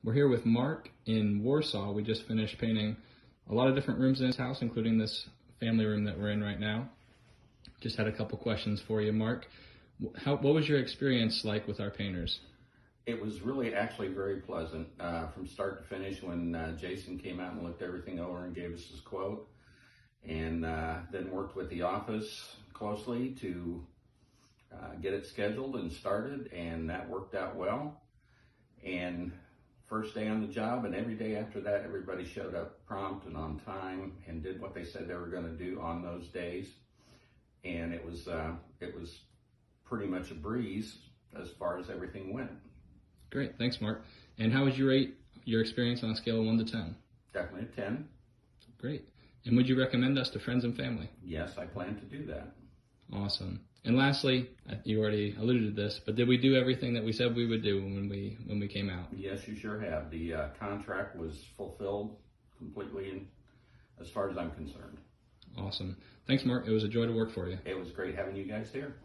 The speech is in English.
We're here with Mark in Warsaw. We just finished painting a lot of different rooms in his house, including this family room that we're in right now. Just had a couple questions for you, Mark. What was your experience like with our painters? It was really actually very pleasant from start to finish when Jason came out and looked everything over and gave us his quote, and then worked with the office closely to get it scheduled and started, and that worked out well. And first day on the job and every day after that, everybody showed up prompt and on time and did what they said they were going to do on those days. And it was pretty much a breeze as far as everything went. Great, thanks, Mark. And how would you rate your experience on a scale of 1 to 10? Definitely a 10. Great. And would you recommend us to friends and family? Yes, I plan to do that. Awesome. And lastly, you already alluded to this, but did we do everything that we said we would do when we came out? Yes, you sure have. The contract was fulfilled completely as far as I'm concerned. Awesome. Thanks, Mark. It was a joy to work for you. It was great having you guys here.